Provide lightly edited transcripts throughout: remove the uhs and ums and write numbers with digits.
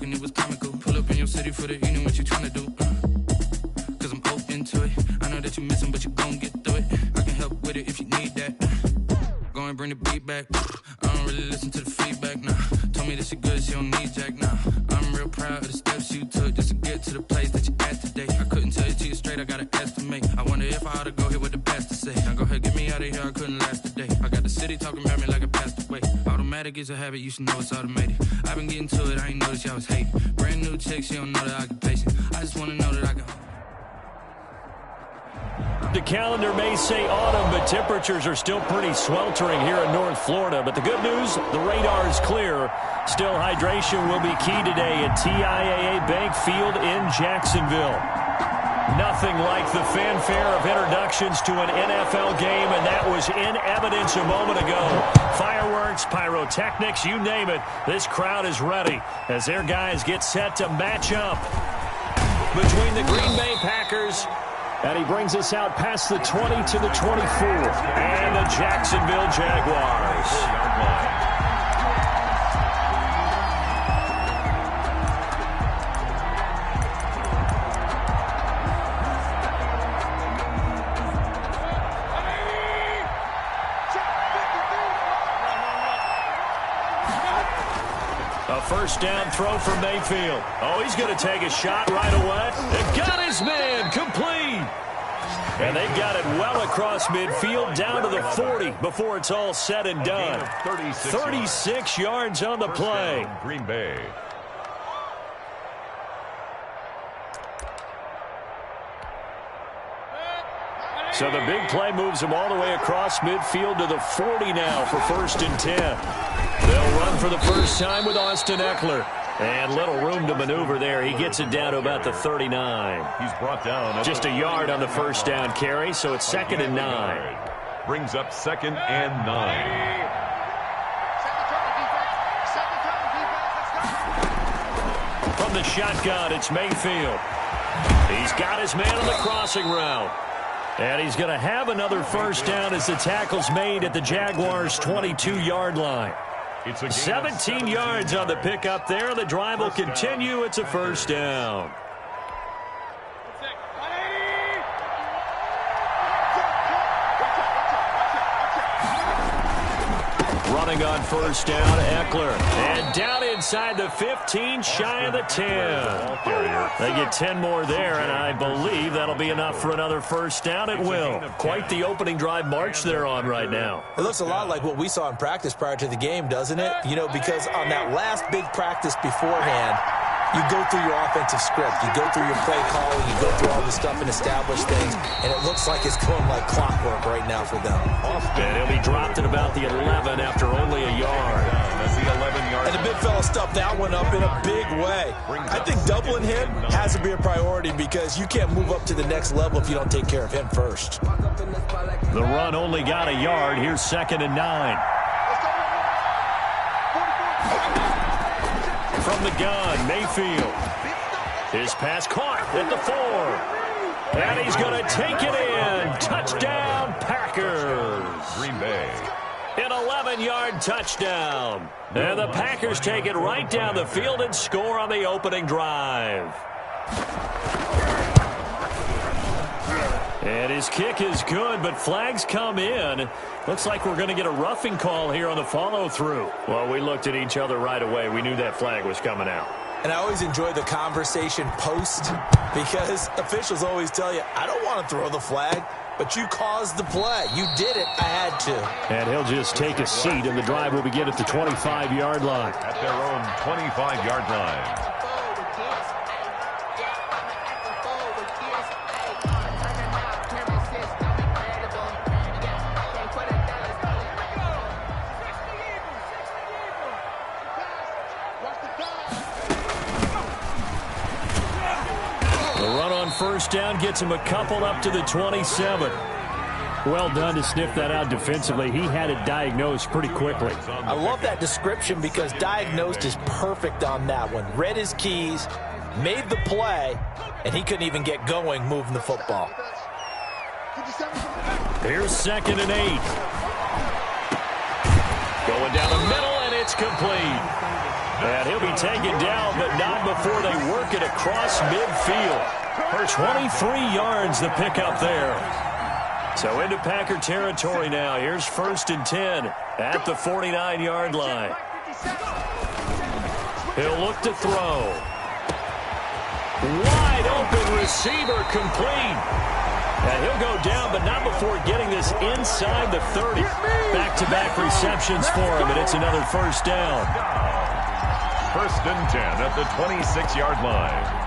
happened, it was comical. Pull up in your city for the evening, what you tryna do? Cause I'm open to it. I know that you missing, but you gon' get through it. I can help with it if you need that. Go and bring the beat back. I don't really listen to the feedback, nah. Told me that she good, she don't need jack, nah. I'm real proud of the steps you took just to get to the place that you at today. I couldn't tell you to you straight, I gotta estimate. I wonder if I ought to go here with the best to say. Now go ahead, get me out of here, I couldn't last a day. I got the city talking about me like I passed away. Automatic is a habit, you should know it's automated. I've been getting to it, I ain't noticed y'all was hating. Brand new chick, she don't know the occupation. I just wanna know that I can... The calendar may say autumn, but temperatures are still pretty sweltering here in North Florida. But the good news, the radar is clear. Still, hydration will be key today at TIAA Bank Field in Jacksonville. Nothing like the fanfare of introductions to an NFL game, and that was in evidence a moment ago. Fireworks, pyrotechnics, you name it. This crowd is ready as their guys get set to match up between the Green Bay Packers. And he brings us out past the 20 to the 24. And the Jacksonville Jaguars. A first down throw from Mayfield. Oh, he's going to take a shot right away. And got his man complete. And they've got it well across midfield down to the 40 before it's all said and done. 36 yards on the play. Green Bay. So the big play moves them all the way across midfield to the 40 now for 1st and 10. They'll run for the first time with Austin Eckler. And little room to maneuver there. He gets it down to about the 39. He's brought down. Just a yard on the first down carry, so it's 2nd and 9. Brings up 2nd and 9. From the shotgun, it's Mayfield. He's got his man on the crossing route. And he's going to have another first down as the tackle's made at the Jaguars' 22-yard line. 17 yards on the pickup there. The drive will continue. It's a first down. Running on first down, Eckler. And down inside the 15, shy of the 10. They get 10 more there, and I believe that'll be enough for another first down. It will. Quite the opening drive march they're on right now. It looks a lot like what we saw in practice prior to the game, doesn't it? You know, because on that last big practice beforehand, you go through your offensive script, you go through your play calling, you go through all this stuff and establish things, and it looks like it's going like clockwork right now for them. And he'll be dropped at about the 11 after only a yard. That's the 11-yard. And the big fella stuffed that one up in a big way. I think doubling him has to be a priority because you can't move up to the next level if you don't take care of him first. The run only got a yard. Here's 2nd and 9. From the gun, Mayfield. His pass caught at the 4. And he's going to take it in. Touchdown, Packers. Green Bay. An 11-yard touchdown. And the Packers take it right down the field and score on the opening drive. And his kick is good, but flags come in. Looks like we're going to get a roughing call here on the follow-through. Well, we looked at each other right away. We knew that flag was coming out. And I always enjoy the conversation post because officials always tell you, I don't want to throw the flag, but you caused the play. You did it. I had to. And he'll just take a seat, and the drive will begin at the 25-yard line. At their own 25-yard line. First down gets him a couple up to the 27. Well done to sniff that out defensively. He had it diagnosed pretty quickly. I love that description because diagnosed is perfect on that one. Read his keys, made the play, and he couldn't even get going moving the football. Here's 2nd and 8. Going down the middle, and it's complete. And he'll be taken down, but not before they work it across midfield. For 23 yards, the pickup there. So into Packer territory now. Here's 1st and 10 at the 49-yard line. He'll look to throw. Wide open receiver complete. And he'll go down, but not before getting this inside the 30. Back-to-back receptions for him, and it's another 1st down. 1st and 10 at the 26-yard line.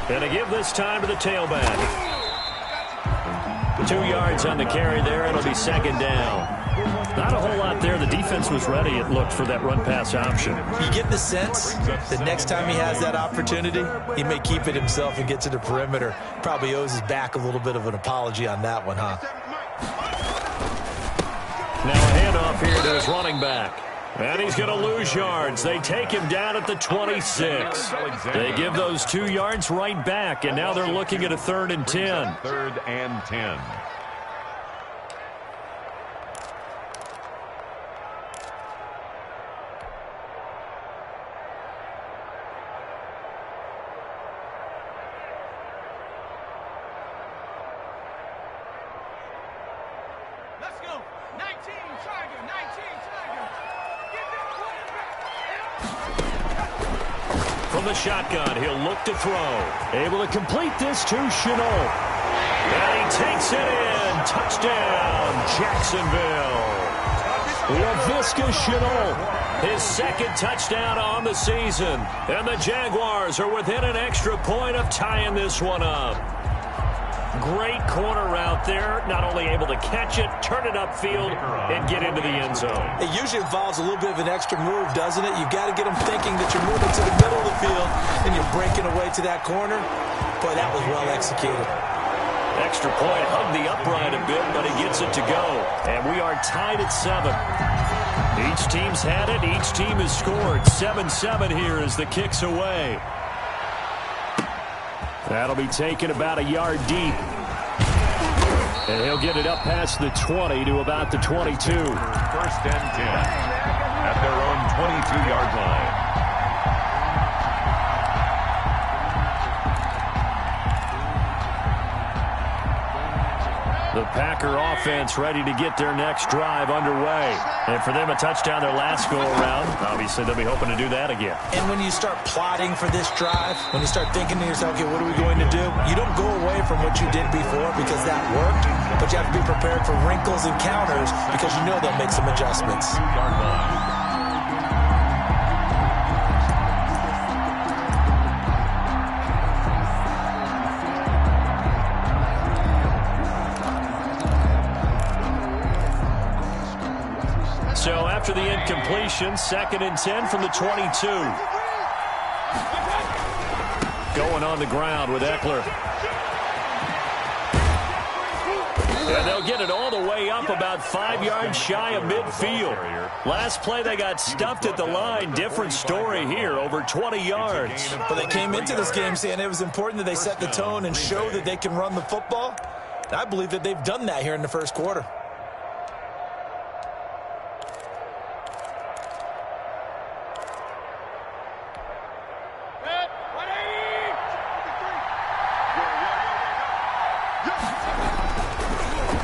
And to give this time to the tailback. 2 yards on the carry there. It'll be 2nd down. Not a whole lot there. The defense was ready, it looked, for that run-pass option. You get the sense that next time he has that opportunity, he may keep it himself and get to the perimeter. Probably owes his back a little bit of an apology on that one, huh? Now a handoff here to his running back. And he's going to lose yards. They take him down at the 26. They give those 2 yards right back, and now they're looking at a 3rd and 10. 3rd and 10. Let's go. 19, Tiger, 19, Tiger. From the shotgun, he'll look to throw. Able to complete this to Chenault. And he takes it in. Touchdown, Jacksonville. Laviska Chenault, his 2nd touchdown on the season. And the Jaguars are within an extra point of tying this one up. Great corner route there. Not only able to catch it, turn it upfield, and get into the end zone. It usually involves a little bit of an extra move, doesn't it? You've got to get them thinking that you're moving to the middle of the field and you're breaking away to that corner. Boy, that was well executed. Extra point, hugged the upright a bit, but he gets it to go. And we are tied at 7. Each team's had it. Each team has scored. 7-7 here as the kick's away. That'll be taken about a yard deep. And he'll get it up past the 20 to about the 22. 1st and 10 at their own 22-yard line. The Packer offense ready to get their next drive underway. And for them, a touchdown their last go-around. Obviously, they'll be hoping to do that again. And when you start plotting for this drive, when you start thinking to yourself, okay, what are we going to do? You don't go away from what you did before because that worked, but you have to be prepared for wrinkles and counters because you know they'll make some adjustments. So after the incompletion, 2nd and 10 from the 22. Going on the ground with Eckler. And they'll get it all the way up about 5 yards shy of midfield. Last play, they got stuffed at the line. Different story here, over 20 yards. But they came into this game saying it was important that they set the tone and show that they can run the football. I believe that they've done that here in the 1st quarter.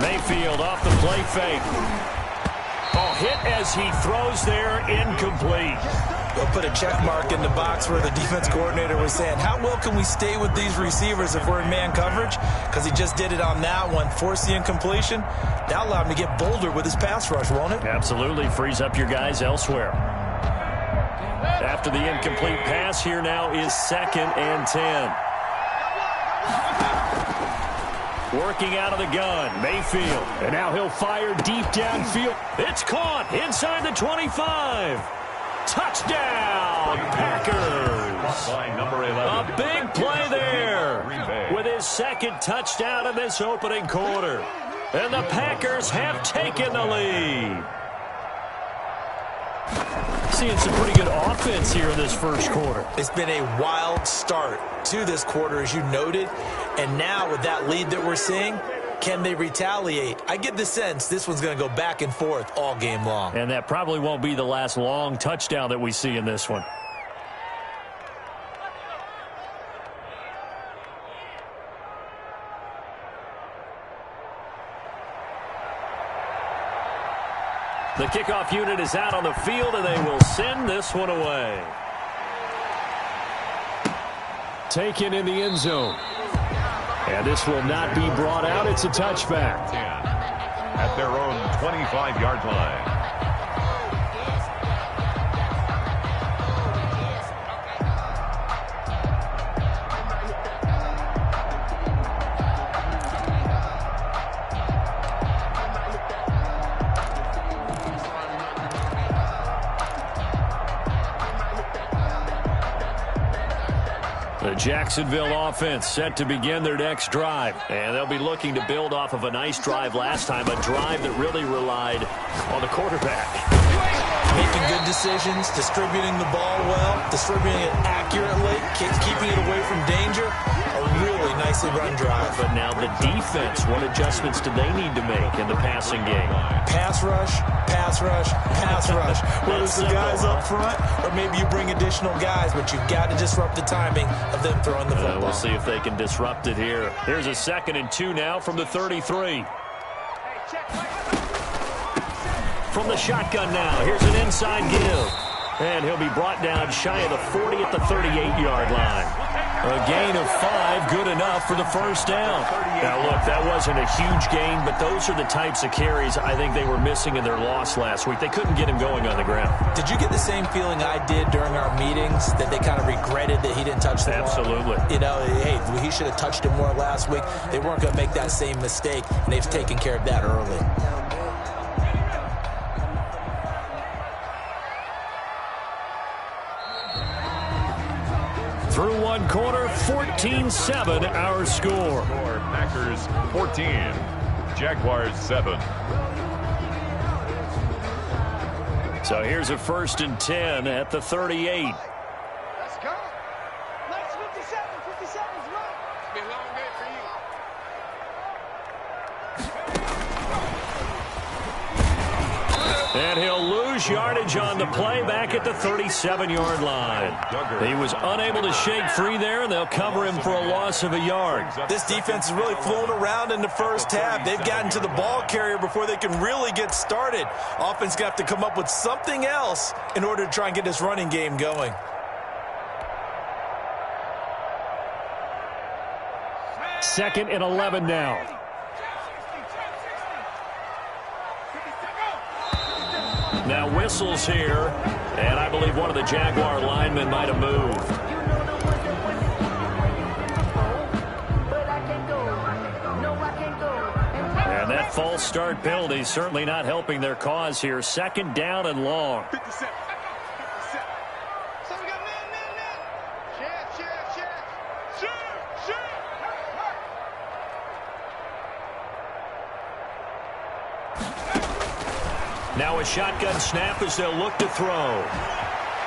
Mayfield off the play fake. Oh, hit as he throws there, incomplete. They'll put a check mark in the box where the defense coordinator was saying, how well can we stay with these receivers if we're in man coverage? Because he just did it on that one, forced the incompletion. That allowed him to get bolder with his pass rush, won't it? Absolutely, frees up your guys elsewhere. After the incomplete pass, here now is 2nd and 10. Working out of the gun, Mayfield. And now he'll fire deep downfield. It's caught inside the 25. Touchdown, Packers. A big play there with his 2nd touchdown in this opening quarter. And the Packers have taken the lead. seeing some pretty good offense here in this first quarter. It's been a wild start to this quarter, as you noted. And now with that lead that we're seeing, can they retaliate? I get the sense this one's going to go back and forth all game long. And that probably won't be the last long touchdown that we see in this one. The kickoff unit is out on the field, and they will send this one away. Taken in the end zone. And this will not be brought out. It's a touchback. 10 at their own 25-yard line. The Jacksonville offense set to begin their next drive. And they'll be looking to build off of a nice drive last time, a drive that really relied on the quarterback. Making good decisions, distributing the ball well, distributing it accurately, keeping it away from danger. A really nicely run drive. But now the defense, what adjustments do they need to make in the passing game? Pass rush, pass rush, pass rush. Whether it's the guys up front or maybe you bring additional guys, but you've got to disrupt the timing of them throwing the football. We'll see if they can disrupt it here. Here's a 2nd and 2 now from the 33. From the shotgun now, here's an inside give. And he'll be brought down shy of the 40 at the 38-yard line. A gain of 5, good enough for the first down. Now, look, that wasn't a huge gain, but those are the types of carries I think they were missing in their loss last week. They couldn't get him going on the ground. Did you get the same feeling I did during our meetings, that they kind of regretted that he didn't touch the ball? Absolutely. You know, hey, he should have touched it more last week. They weren't going to make that same mistake, and they've taken care of that early. Through one quarter, 14-7 our score. Packers 14, Jaguars 7. So here's a 1st and 10 at the 38. Let's go. Next 57. 57 is right. It's been a long day for you. And he'll lose yardage on the play back at the 37-yard line. He was unable to shake free there, and they'll cover him for a loss of a yard. This defense is really flown around in the first half. They've gotten to the ball carrier before they can really get started. Offense got to come up with something else in order to try and get this running game going. Second and 11 now. Now whistles here, and I believe one of the Jaguar linemen might have moved. And that false start penalty certainly not helping their cause here. 2nd down and long. 57. So we got man. Shoot. Now a shotgun snap as they'll look to throw.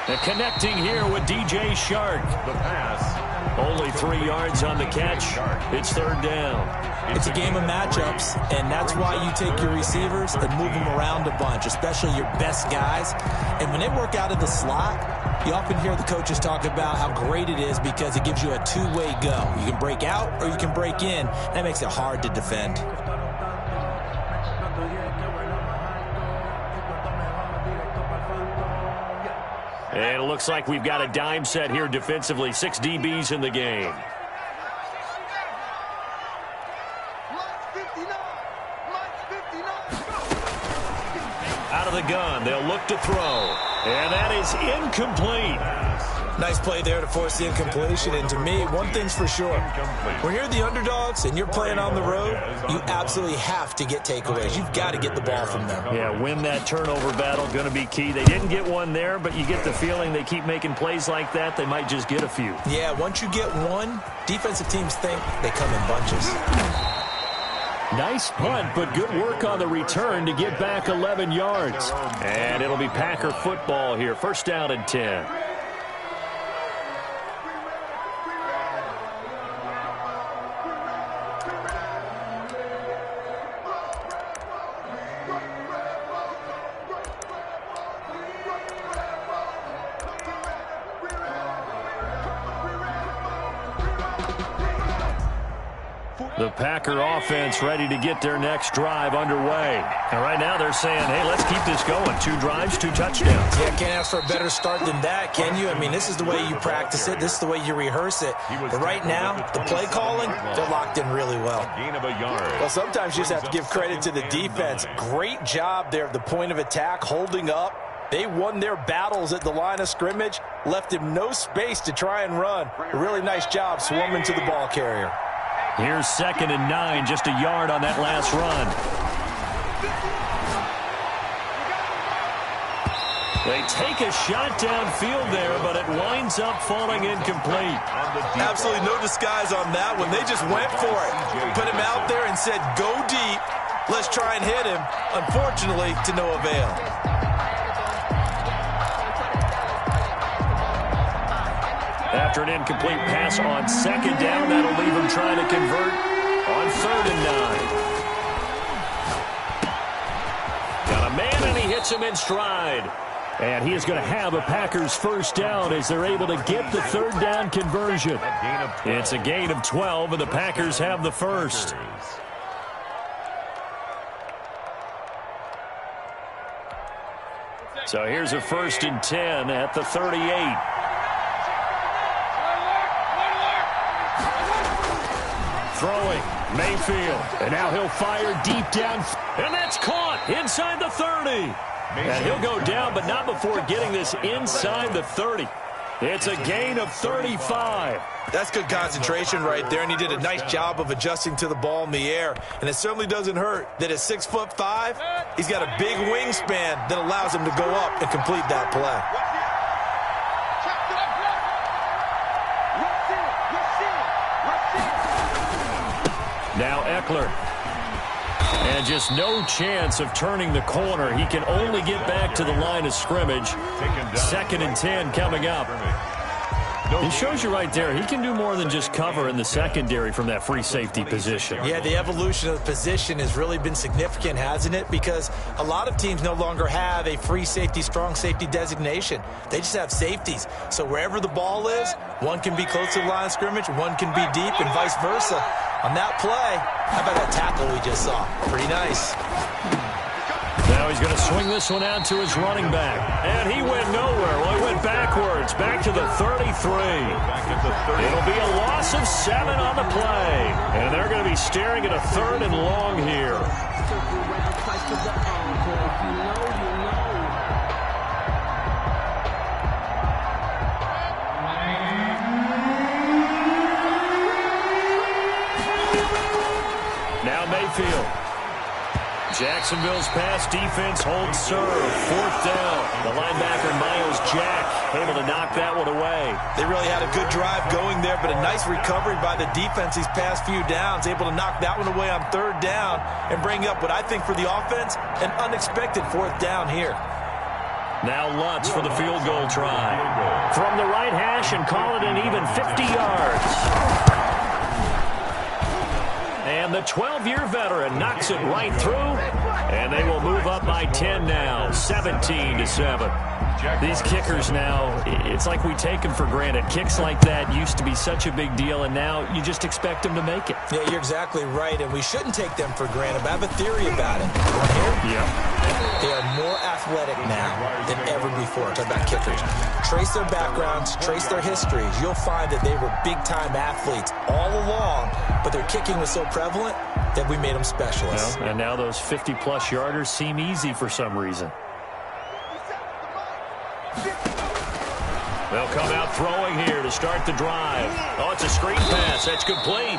And connecting here with DJ Shark. The pass. Only 3 yards on the catch. It's 3rd down. It's a game of matchups, and that's why you take your receivers and move them around a bunch, especially your best guys. And when they work out of the slot, you often hear the coaches talk about how great it is because it gives you a two-way go. You can break out or you can break in. That makes it hard to defend. And it looks like we've got a dime set here defensively. 6 DBs in the game. Out of the gun, they'll look to throw. And that is incomplete. Nice play there to force the incompletion. And to me, one thing's for sure. When you're the underdogs and you're playing on the road, you absolutely have to get takeaways. You've got to get the ball from them. Yeah, win that turnover battle, going to be key. They didn't get one there, but you get the feeling they keep making plays like that, they might just get a few. Yeah, once you get one, defensive teams think they come in bunches. Nice punt, but good work on the return to get back 11 yards. And it'll be Packer football here. First down and 10. The Packer offense ready to get their next drive underway. And right now they're saying, hey, let's keep this going. 2 drives, 2 touchdowns. Yeah, can't ask for a better start than that, can you? I mean, this is the way you practice it. This is the way you rehearse it. But right now, the play calling, they're locked in really well. Well, sometimes you just have to give credit to the defense. Great job there at the point of attack, holding up. They won their battles at the line of scrimmage, left him no space to try and run. A really nice job swarming to the ball carrier. Here's 2nd and 9, just a yard on that last run. They take a shot downfield there, but it winds up falling incomplete. Absolutely no disguise on that one. They just went for it. Put him out there and said, go deep. Let's try and hit him. Unfortunately, to no avail. After an incomplete pass on 2nd down, that'll leave him trying to convert on 3rd and 9. Got a man, and he hits him in stride. And he is going to have a Packers first down as they're able to get the 3rd down conversion. It's a gain of 12, and the Packers have the first. So here's a 1st and 10 at the 38. Throwing, Mayfield, and now he'll fire deep down, and that's caught inside the 30. And he'll go down, but not before getting this inside the 30. It's a gain of 35. That's good concentration right there, and he did a nice job of adjusting to the ball in the air. And it certainly doesn't hurt that at 6'5", he's got a big wingspan that allows him to go up and complete that play. Now Eckler. And just no chance of turning the corner. He can only get back to the line of scrimmage. 2nd and 10 coming up. He shows you right there, he can do more than just cover in the secondary from that free safety position. Yeah, the evolution of the position has really been significant, hasn't it? Because a lot of teams no longer have a free safety, strong safety designation. They just have safeties. So wherever the ball is, one can be close to the line of scrimmage, one can be deep, and vice versa. On that play, how about that tackle we just saw? Pretty nice. Now he's going to swing this one out to his running back. And he went nowhere. Well, he went backwards, back to the 33. It'll be a loss of 7 on the play. And they're going to be staring at a 3rd and long here. Now Mayfield. Jacksonville's pass defense holds serve. 4th down. The linebacker, Miles Jack, able to knock that one away. They really had a good drive going there, but a nice recovery by the defense these past few downs. Able to knock that one away on 3rd down and bring up what I think for the offense, an unexpected 4th down here. Now Lutz for the field goal try. From the right hash and call it an even 50 yards. And the 12-year veteran knocks it right through, and they will move up by 10 now, 17-7. These kickers now, it's like we take them for granted. Kicks like that used to be such a big deal, and now you just expect them to make it. Yeah, you're exactly right, and we shouldn't take them for granted, but I have a theory about it. Yeah. They are more athletic now than ever before. Talk about kickers. Trace their backgrounds, trace their histories. You'll find that they were big-time athletes all along, but their kicking was so prevalent that we made them specialists. Well, and now those 50-plus yarders seem easy for some reason. They'll come out throwing here to start the drive. Oh, it's a screen pass. That's complete.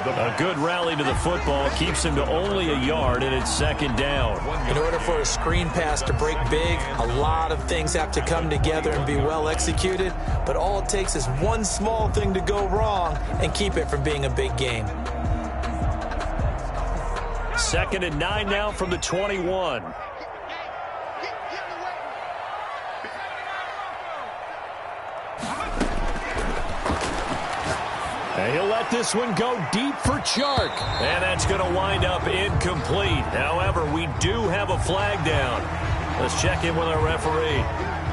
A good rally to the football keeps him to only a yard, and it's 2nd down. In order for a screen pass to break big, a lot of things have to come together and be well executed, but all it takes is one small thing to go wrong and keep it from being a big game. 2nd and 9 now from the 21. And he'll let this one go deep for Chark. And that's going to wind up incomplete. However, we do have a flag down. Let's check in with our referee.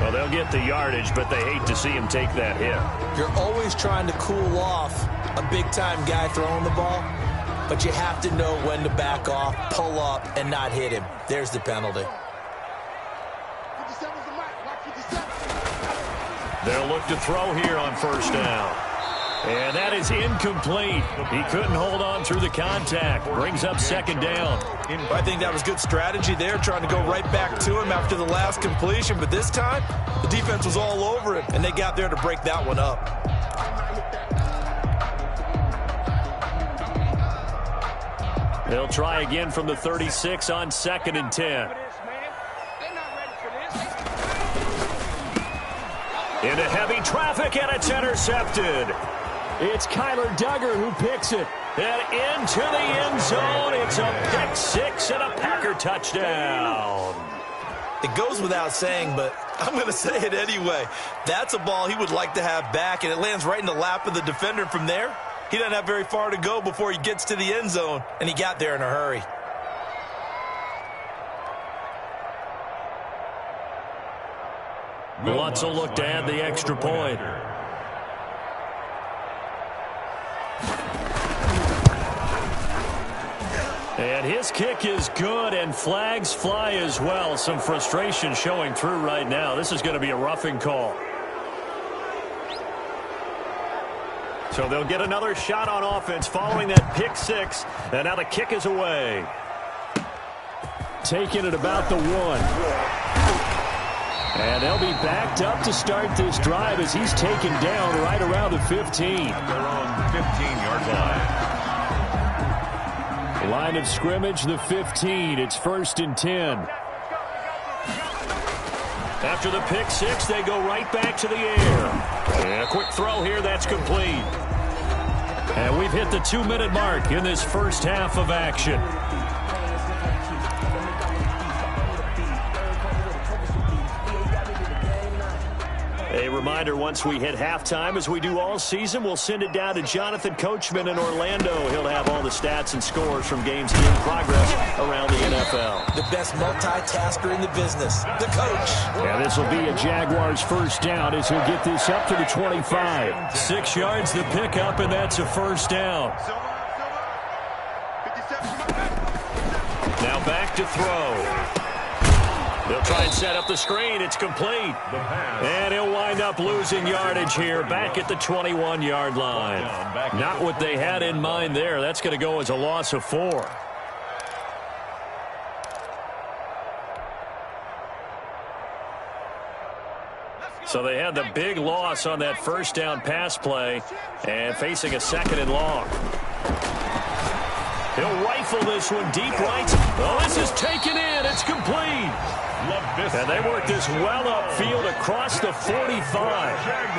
Well, they'll get the yardage, but they hate to see him take that hit. You're always trying to cool off a big-time guy throwing the ball, but you have to know when to back off, pull up, and not hit him. There's the penalty. They'll look to throw here on 1st down. And that is incomplete. He couldn't hold on through the contact. Brings up 2nd down. I think that was good strategy there, trying to go right back to him after the last completion. But this time, the defense was all over him, and they got there to break that one up. They'll try again from the 36 on 2nd and 10. Into heavy traffic, and it's intercepted. It's Kyler Duggar who picks it. And into the end zone. It's a pick 6 and a Packer touchdown. It goes without saying, but I'm going to say it anyway. That's a ball he would like to have back, and it lands right in the lap of the defender from there. He doesn't have very far to go before he gets to the end zone, and he got there in a hurry. Lutz will look to add the extra point. And his kick is good, and flags fly as well. Some frustration showing through right now. This is going to be a roughing call. So they'll get another shot on offense following that pick 6. And now the kick is away. Taking it about the 1. And they'll be backed up to start this drive as he's taken down right around the 15. Their own 15-yard line. Line of scrimmage, the 15. It's 1st and 10. After the pick 6, they go right back to the air. And a quick throw here, that's complete. And we've hit the 2-minute mark in this first half of action. A reminder, once we hit halftime, as we do all season, we'll send it down to Jonathan Coachman in Orlando. He'll have all the stats and scores from games in progress around the NFL. The best multitasker in the business, the coach. And this will be a Jaguars 1st down as he'll get this up to the 25. 6 yards the pickup, and that's a 1st down. Now back to throw. They'll try and set up the screen. It's complete. And he'll wind up losing yardage here back at the 21-yard line. Not what they had in mind there. That's going to go as a loss of 4. So they had the big loss on that 1st down pass play and facing a 2nd and long. He'll rifle this one deep right. Oh, this is taken in. It's complete. And they work this well upfield across the 45.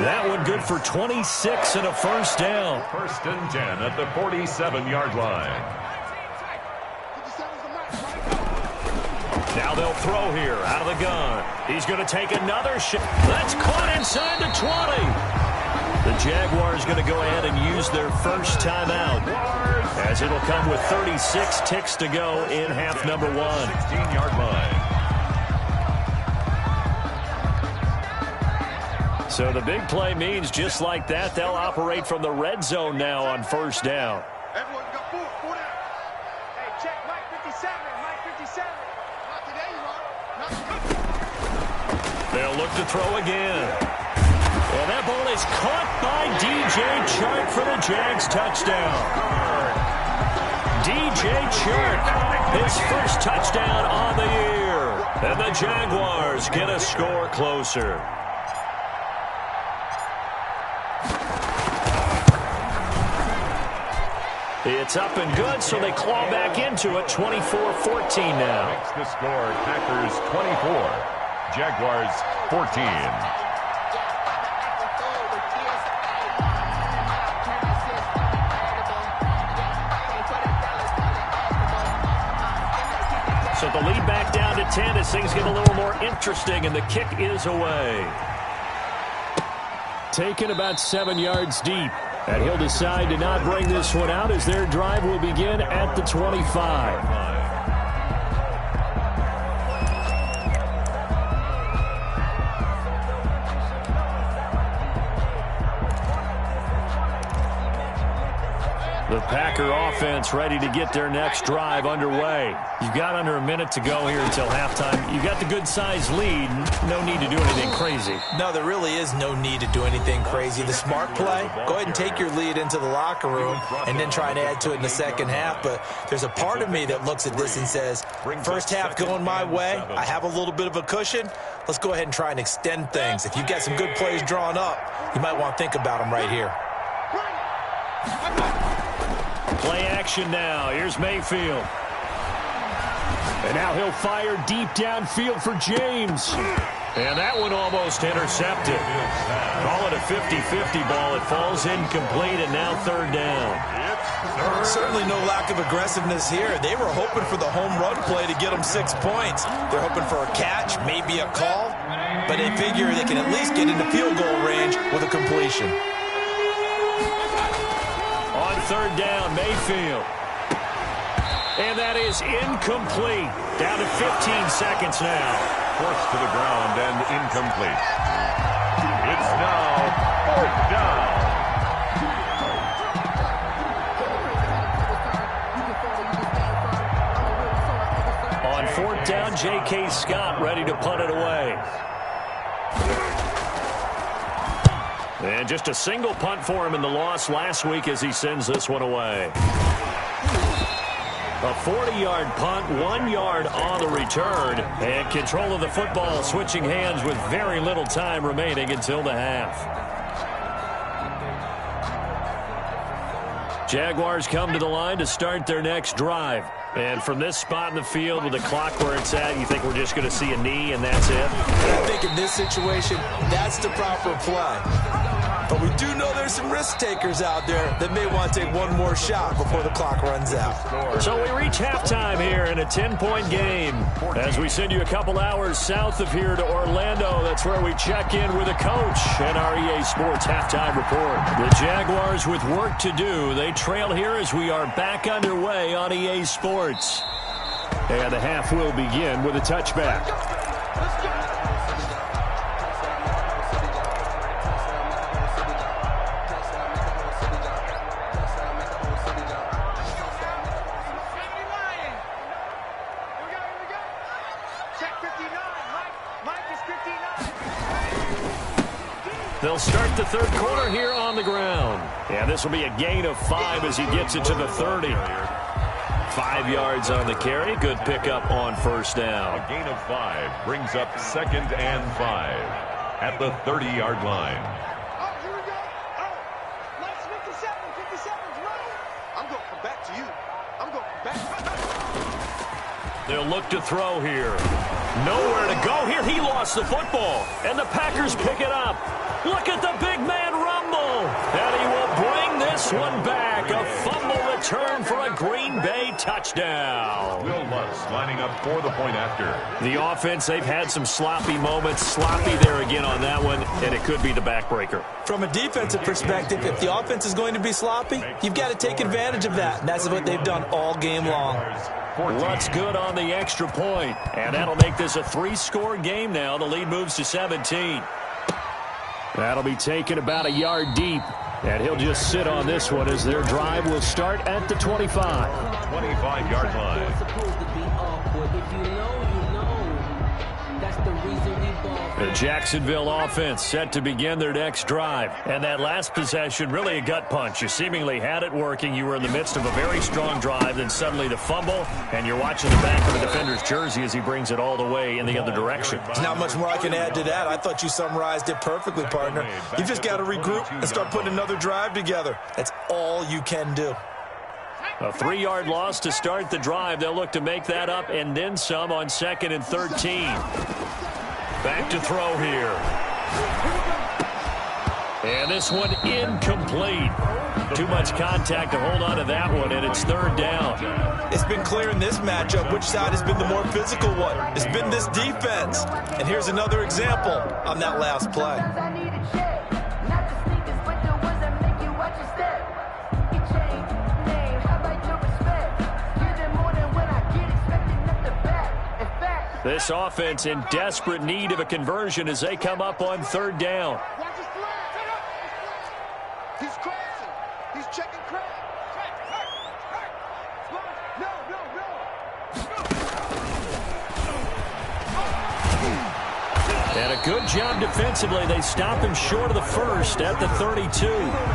That one good for 26 and a 1st down. 1st and 10 at the 47-yard line. Now they'll throw here out of the gun. He's going to take another shot. That's caught inside the 20. The Jaguars going to go ahead and use their first timeout, as it'll come with 36 ticks to go in half number 1. 16-yard line. So the big play means just like that, they'll operate from the red zone now on 1st down. Everyone got 4 down. Hey, check Mike 57. Mike 57. They'll look to throw again. And that ball is caught by DJ Chark for the Jags touchdown. DJ Chark, his first touchdown on the year. And the Jaguars get a score closer. It's up and good, so they claw back into it, 24-14 now. Makes the score Packers 24, Jaguars 14. But the lead back down to 10 as things get a little more interesting, and the kick is away. Taken about 7 yards deep. And he'll decide to not bring this one out as their drive will begin at the 25. The Packer offense ready to get their next drive underway. You've got under a minute to go here until halftime. You've got the good-sized lead. No need to do anything crazy. No, there really is no need to do anything crazy. The smart play, go ahead and take your lead into the locker room and then try and add to it in the second half. But there's a part of me that looks at this and says, first half going my way, I have a little bit of a cushion. Let's go ahead and try and extend things. If you've got some good plays drawn up, you might want to think about them right here. Play action now. Here's Mayfield. And now he'll fire deep downfield for James. And that one almost intercepted. Call it a 50-50 ball. It falls incomplete, and now third down. Certainly no lack of aggressiveness here. They were hoping for the home run play to get them 6 points. They're hoping for a catch, maybe a call, but they figure they can at least get into field goal range with a completion. On third down, Mayfield. And that is incomplete. Down to 15 seconds now. Forced to the ground and incomplete. It's now fourth down. On fourth down, J.K. Scott ready to punt it away. And just a single punt for him in the loss last week as he sends this one away. A 40-yard punt, 1 yard on the return, and control of the football switching hands with very little time remaining until the half. Jaguars come to the line to start their next drive. And from this spot in the field with the clock where it's at, you think we're just going to see a knee and that's it? I think in this situation, that's the proper play. But we do know there's some risk takers out there that may want to take one more shot before the clock runs out. So we reach halftime here in a 10-point game. As we send you a couple hours south of here to Orlando, that's where we check in with a coach and our EA Sports halftime report. The Jaguars with work to do. They trail here as we are back underway on EA Sports. And the half will begin with a touchback. They'll start the third quarter here on the ground. And this will be a gain of 5 as he gets it to the 30. 5 yards on the carry. Good pickup on first down. A gain of 5 brings up 2nd and 5 at the 30-yard line. Oh, here we go. Oh, let's 57's right. I'm going to come back to you. I'm going to come back. They'll look to throw here. Nowhere to go here. He lost the football. And the Packers pick it up. Look at the big man rumble. And he will bring this one back. A fumble return for a Green Bay touchdown. Will Lutz lining up for the point after. The offense, they've had some sloppy moments. Sloppy there again on that one, and it could be the backbreaker. From a defensive perspective, if the offense is going to be sloppy, you've got to take advantage of that. And that's what they've done all game long. Lutz good on the extra point. And that'll make this a 3-score game now. The lead moves to 17. That'll be taken about a yard deep. And he'll just sit on this one as their drive will start at the 25. 25-yard line. The Jacksonville offense set to begin their next drive. And that last possession, really a gut punch. You seemingly had it working. You were in the midst of a very strong drive. Then suddenly the fumble, and you're watching the back of the defender's jersey as he brings it all the way in the other direction. There's not much more I can add to that. I thought you summarized it perfectly, partner. You've just got to regroup and start putting another drive together. That's all you can do. A 3-yard loss to start the drive. They'll look to make that up and then some on 2nd and 13. Back to throw here. And this one incomplete. Too much contact to hold on to that one, and it's third down. It's been clear in this matchup which side has been the more physical one. It's been this defense. And here's another example on that last play. This offense in desperate need of a conversion as they come up on third down. He's crossing. He's checking crack. No. And a good job defensively. They stop him short of the first at the 32.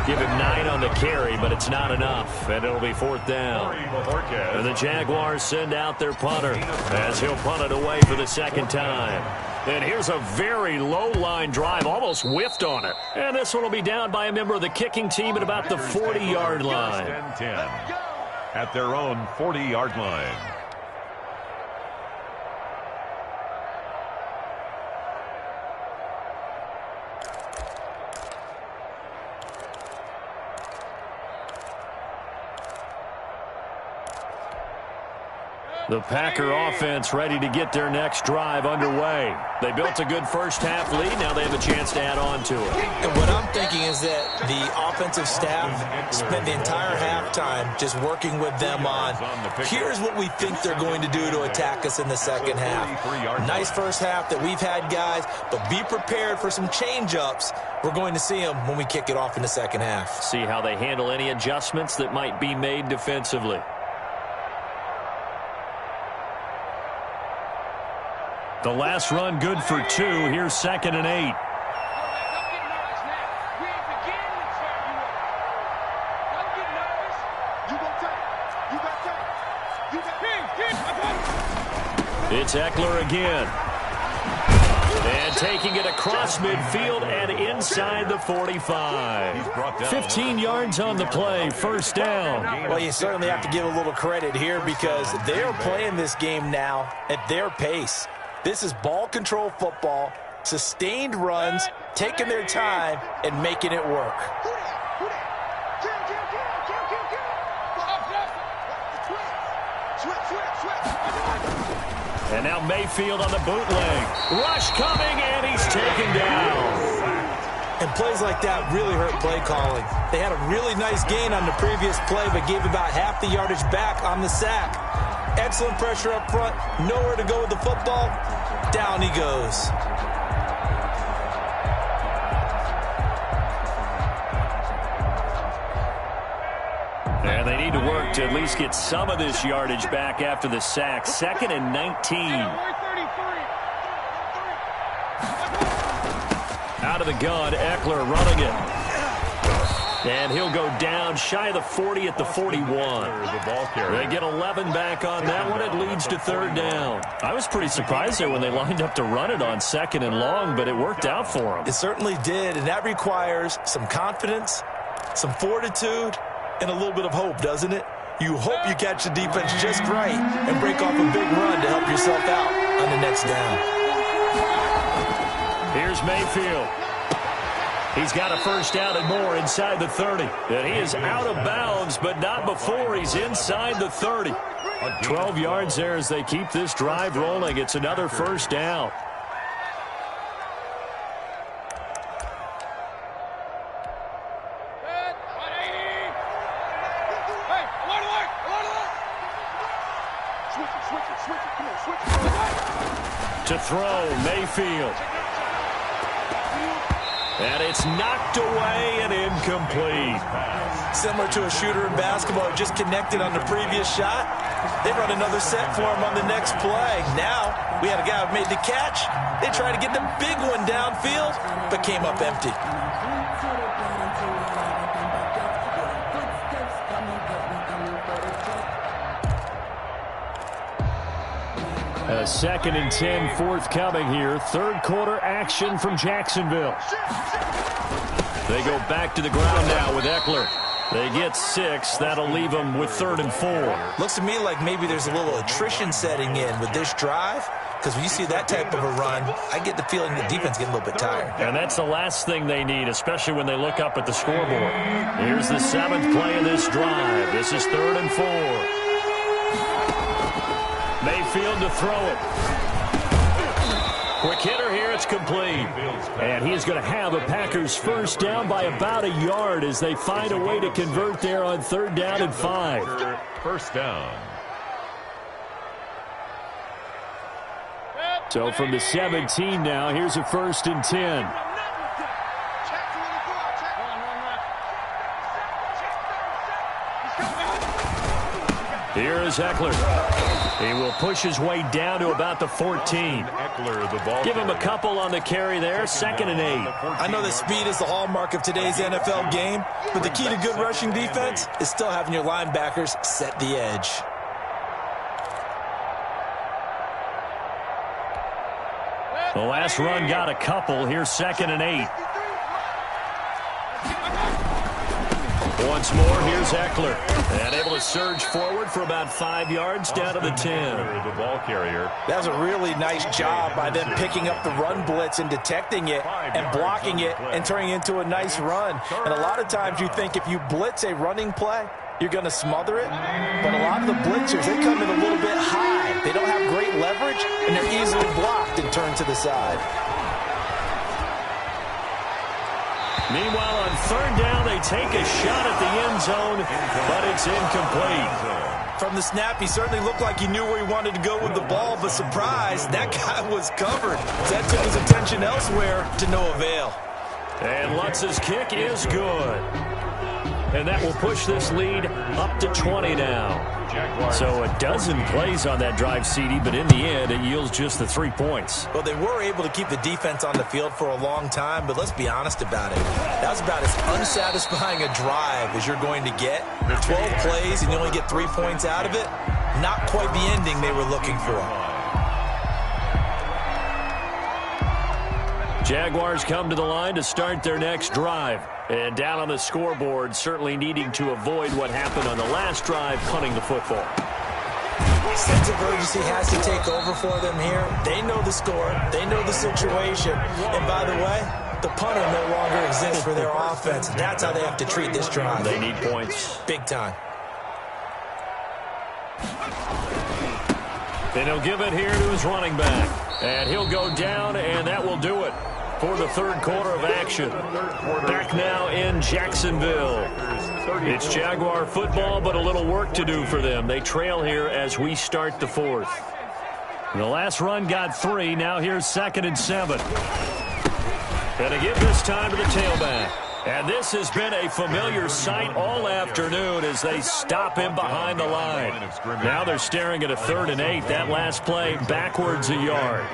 Give him 9 on the carry, but it's not enough. And it'll be fourth down. And the Jaguars send out their punter as he'll punt it away for the second time. And here's a very low-line drive, almost whiffed on it. And this one will be down by a member of the kicking team at about the 40-yard line. 10 at their own 40-yard line. The Packer offense ready to get their next drive underway. They built a good first-half lead. Now they have a chance to add on to it. And what I'm thinking is that the offensive staff spent the entire halftime just working with them on, here's what we think they're going to do to attack us in the second half. Nice first half that we've had, guys, but be prepared for some change-ups. We're going to see them when we kick it off in the second half. See how they handle any adjustments that might be made defensively. The last run good for 2. Here's 2nd and 8. It's Eckler again. And taking it across midfield and inside the 45. 15 yards on the play, first down. Well, you certainly have to give a little credit here because they're playing this game now at their pace. This is ball control football, sustained runs, taking their time, and making it work. And now Mayfield on the bootleg. Rush coming, and he's taken down. And plays like that really hurt play calling. They had a really nice gain on the previous play, but gave about half the yardage back on the sack. Excellent pressure up front, nowhere to go with the football. Down he goes. And they need to work to at least get some of this yardage back after the sack. 2nd and 19. Out of the gun, Eckler running it. And he'll go down shy of the 40 at the 41. They get 11 back on that one. It leads to third down. I was pretty surprised there when they lined up to run it on 2nd and long, but it worked out for them. It certainly did, and that requires some confidence, some fortitude, and a little bit of hope, doesn't it? You hope you catch the defense just right and break off a big run to help yourself out on the next down. Here's Mayfield. He's got a first down and more inside the 30. And he is out of bounds, but not before he's inside the 30. 12 yards there as they keep this drive rolling. It's another first down. To throw, Mayfield. And it's knocked away and incomplete. Similar to a shooter in basketball, just connected on the previous shot. They run another set for him on the next play. Now, we had a guy who made the catch. They tried to get the big one downfield, but came up empty. A 2nd and 10 forthcoming here. Third quarter action from Jacksonville. They go back to the ground now with Eckler. They get 6. That'll leave them with 3rd and 4. Looks to me like maybe there's a little attrition setting in with this drive. because when you see that type of a run, I get the feeling the defense getting a little bit tired. And that's the last thing they need, especially when they look up at the scoreboard. Here's the 7th play of this drive. This is 3rd and 4. Mayfield to throw it. Quick hitter here, it's complete. And he is going to have a Packers first down by about a yard as they find a way to convert there on 3rd down and 5. First down. So from the 17 now, here's a 1st and 10. Here is Eckler. He will push his way down to about the 14. Eckler, the ball. Give him a couple on the carry there. 2nd and 8. I know that speed is the hallmark of today's NFL game, but the key to good rushing defense is still having your linebackers set the edge. The last run got a couple. Here's 2nd and 8. Once more, here's Eckler. And able to surge forward for about 5 yards down to the 10. The ball carrier. That was a really nice job by them picking up the run blitz and detecting it and blocking it and turning it into a nice run. And a lot of times you think if you blitz a running play, you're going to smother it. But a lot of the blitzers, they come in a little bit high. They don't have great leverage, and they're easily blocked and turned to the side. Meanwhile, on 3rd down, they take a shot at the end zone, but it's incomplete. From the snap, he certainly looked like he knew where he wanted to go with the ball, but surprise, that guy was covered. That took his attention elsewhere to no avail. And Lutz's kick is good. And that will push this lead up to 20 now. So a dozen plays on that drive, CD, but in the end, it yields just the 3 points. Well, they were able to keep the defense on the field for a long time, but let's be honest about it. That was about as unsatisfying a drive as you're going to get. 12 plays and you only get 3 points out of it. Not quite the ending they were looking for. Jaguars come to the line to start their next drive. And down on the scoreboard, certainly needing to avoid what happened on the last drive, punting the football. Sense of urgency has to take over for them here. They know the score. They know the situation. And by the way, the punter no longer exists for their offense. That's how they have to treat this drive. They need points. Big time. Then he'll give it here to his running back. And he'll go down, and that will do it for the 3rd quarter of action. Back now in Jacksonville. It's Jaguar football, but a little work to do for them. They trail here as we start the 4th. The last run got 3. Now here's 2nd and 7. And to give this time to the tailback. And this has been a familiar sight all afternoon as they stop him behind the line. Now they're staring at a 3rd and 8. That last play backwards a yard.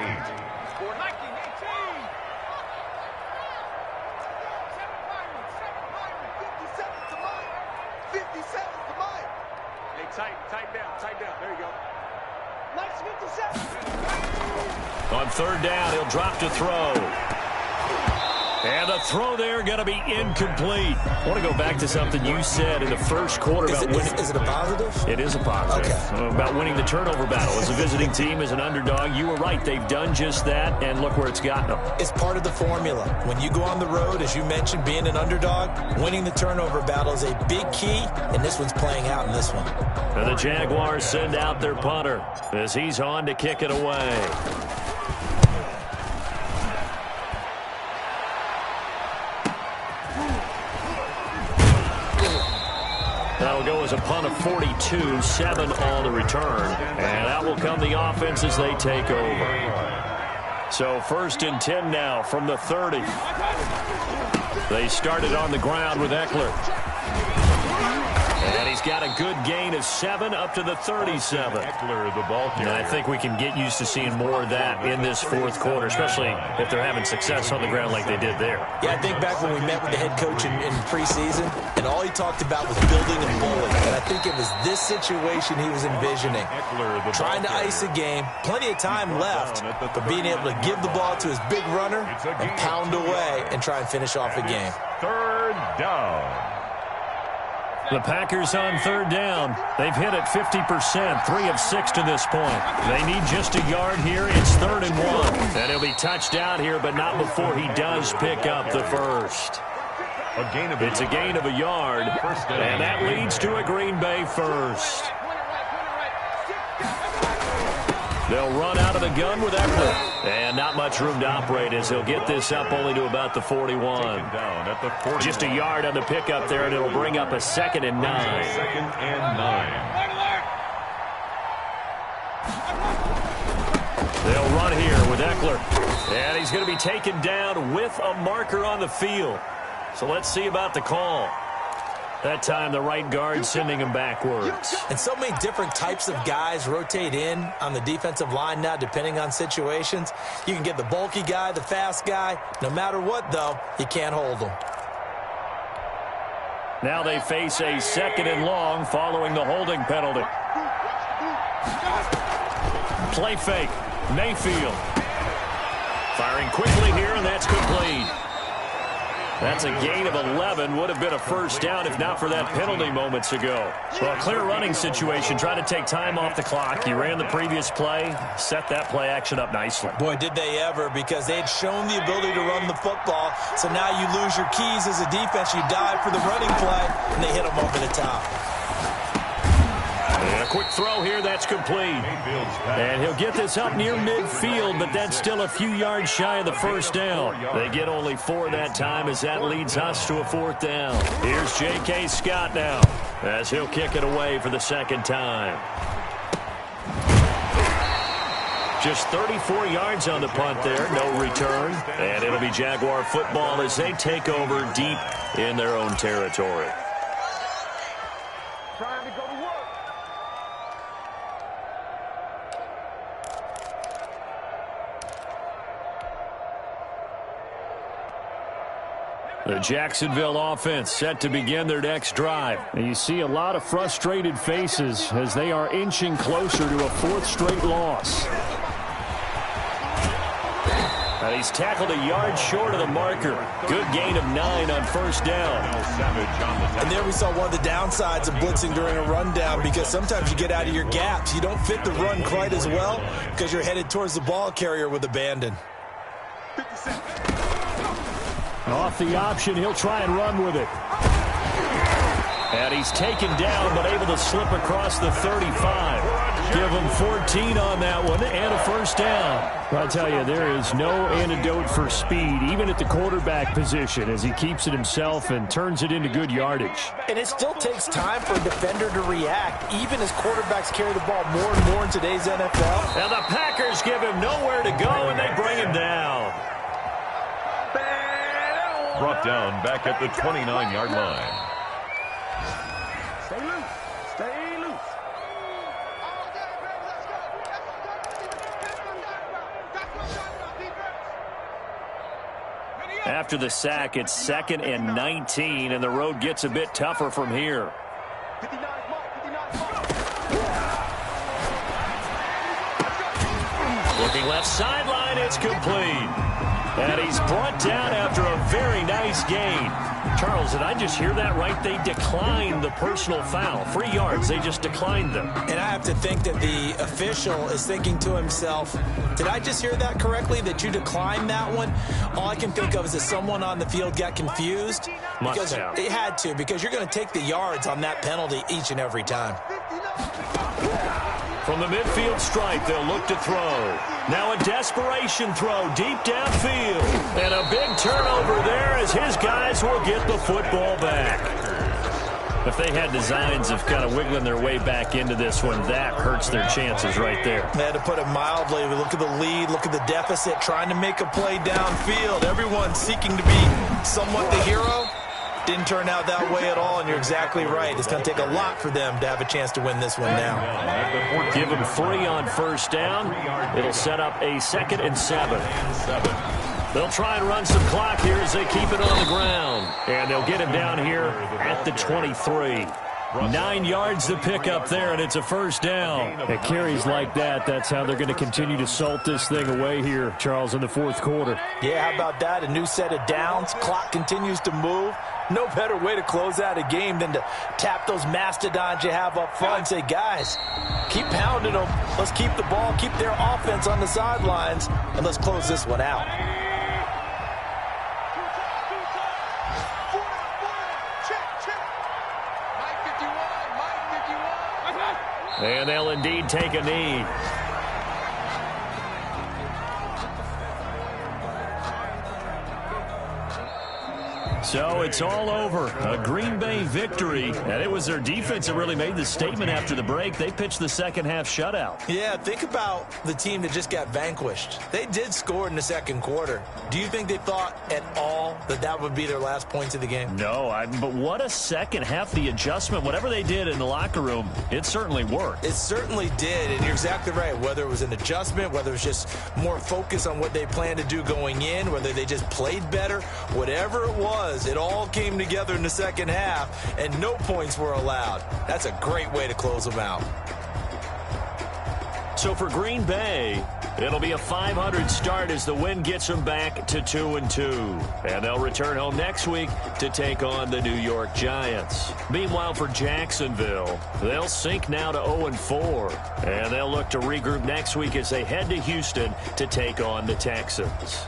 On 3rd down, he'll drop to throw. And the throw there going to be incomplete. I want to go back to something you said in the first quarter about winning. Is it a positive? It is a positive. Okay. About winning the turnover battle. As a visiting team, as an underdog, you were right. They've done just that, and look where it's gotten them. It's part of the formula. When you go on the road, as you mentioned, being an underdog, winning the turnover battle is a big key, and this one's playing out in this one. And the Jaguars send out their punter as he's on to kick it away. That'll go as a punt of 42, 7 on the return. And out will come the offense as they take over. So 1st and 10 now from the 30. They started on the ground with Eckler. And he's got a good gain of 7 up to the 37. Eckler, the ball carrier. And I think we can get used to seeing more of that in this 4th quarter, especially if they're having success on the ground like they did there. Yeah, I think back when we met with the head coach in preseason, and all he talked about was building a bully. And I think it was this situation he was envisioning. Trying to ice a game, plenty of time left, but being able to give the ball to his big runner and pound away and try and finish off a game. 3rd down. The Packers on third down. They've hit it 50%, 3 of 6 to this point. They need just a yard here. It's 3rd and 1. And he'll be touched out here, but not before he does pick up the first. It's a gain of a yard, and that leads to a Green Bay first. They'll run out of the gun with Eckler. And not much room to operate as he'll get this up only to about the 41. Just a yard on the pickup there, and it'll bring up a 2nd and 9. 2nd and 9. They'll run here with Eckler. And he's going to be taken down with a marker on the field. So let's see about the call. That time, the right guard sending him backwards. And so many different types of guys rotate in on the defensive line now, depending on situations. You can get the bulky guy, the fast guy. No matter what, though, you can't hold them. Now they face a 2nd and long following the holding penalty. Play fake. Mayfield. Firing quickly here, and that's complete. That's a gain of 11. Would have been a first down if not for that penalty moments ago. Well, clear running situation. Trying to take time off the clock. He ran the previous play, set that play action up nicely. Boy, did they ever, because they had shown the ability to run the football. So now you lose your keys as a defense. You dive for the running play, and they hit them over the top. And a quick throw here, that's complete. And he'll get this up near midfield, but that's still a few yards shy of the first down. They get only 4 that time as that leads us to a 4th down. Here's J.K. Scott now as he'll kick it away for the 2nd time. Just 34 yards on the punt there, no return. And it'll be Jaguar football as they take over deep in their own territory. Trying to go to work. The Jacksonville offense set to begin their next drive. And you see a lot of frustrated faces as they are inching closer to a 4th straight loss. And he's tackled a yard short of the marker. Good gain of 9 on first down. And there we saw one of the downsides of blitzing during a rundown, because sometimes you get out of your gaps. You don't fit the run quite as well because you're headed towards the ball carrier with abandon. Off the option, he'll try and run with it. And he's taken down, but able to slip across the 35. Give him 14 on that one, and a first down. I'll tell you, there is no antidote for speed, even at the quarterback position, as he keeps it himself and turns it into good yardage. And it still takes time for a defender to react, even as quarterbacks carry the ball more and more in today's NFL. And the Packers give him nowhere to go, and they bring him down. Brought down back at the 29-yard line. Stay loose. Stay loose. After the sack, it's 2nd and 19, and the road gets a bit tougher from here. 59 mark. Looking left sideline, it's complete. And he's brought down after a very nice gain. Charles, did I just hear that right? They declined the personal foul. 3 yards, they just declined them. And I have to think that the official is thinking to himself, did I just hear that correctly, that you declined that one? All I can think of is that someone on the field got confused. Must have. They had to, because you're going to take the yards on that penalty each and every time. From the midfield stripe, they'll look to throw. Now a desperation throw deep downfield. And a big turnover there as his guys will get the football back. If they had designs of kind of wiggling their way back into this one, that hurts their chances right there. They had to put it mildly. We look at the lead, look at the deficit, trying to make a play downfield. Everyone seeking to be somewhat the hero. Didn't turn out that way at all, and you're exactly right. It's going to take a lot for them to have a chance to win this one now. Give them 3 on first down. It'll set up a 2nd and 7. They'll try and run some clock here as they keep it on the ground. And they'll get him down here at the 23. 9 yards to pick up there, and it's a first down. At carries like that, that's how they're going to continue to salt this thing away here, Charles, in the fourth quarter. Yeah, how about that? A new set of downs. Clock continues to move. No better way to close out a game than to tap those mastodons you have up front and say, guys, keep pounding them. Let's keep the ball, keep their offense on the sidelines, and let's close this one out. And they'll indeed take a knee. So it's all over. A Green Bay victory. And it was their defense that really made the statement after the break. They pitched the second half shutout. Yeah, think about the team that just got vanquished. They did score in the second quarter. Do you think they thought at all that that would be their last points of the game? No, but what a second half. The adjustment, whatever they did in the locker room, it certainly worked. It certainly did, and you're exactly right. Whether it was an adjustment, whether it was just more focus on what they planned to do going in, whether they just played better, whatever it was, it all came together in the second half, and no points were allowed. That's a great way to close them out. So for Green Bay, it'll be a 500 start as the win gets them back to 2-2. And they'll return home next week to take on the New York Giants. Meanwhile, for Jacksonville, they'll sink now to 0-4. And they'll look to regroup next week as they head to Houston to take on the Texans.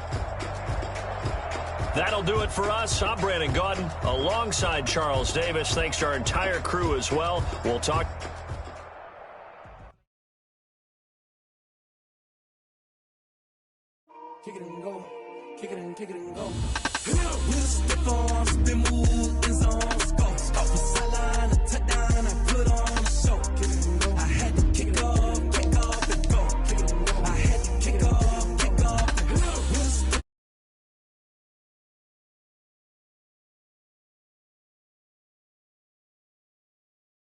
That'll do it for us. I'm Brandon Gaudin alongside Charles Davis. Thanks to our entire crew as well. We'll talk. Kick it and go. Kick it and go. With a stiff arm, spin move, in zone.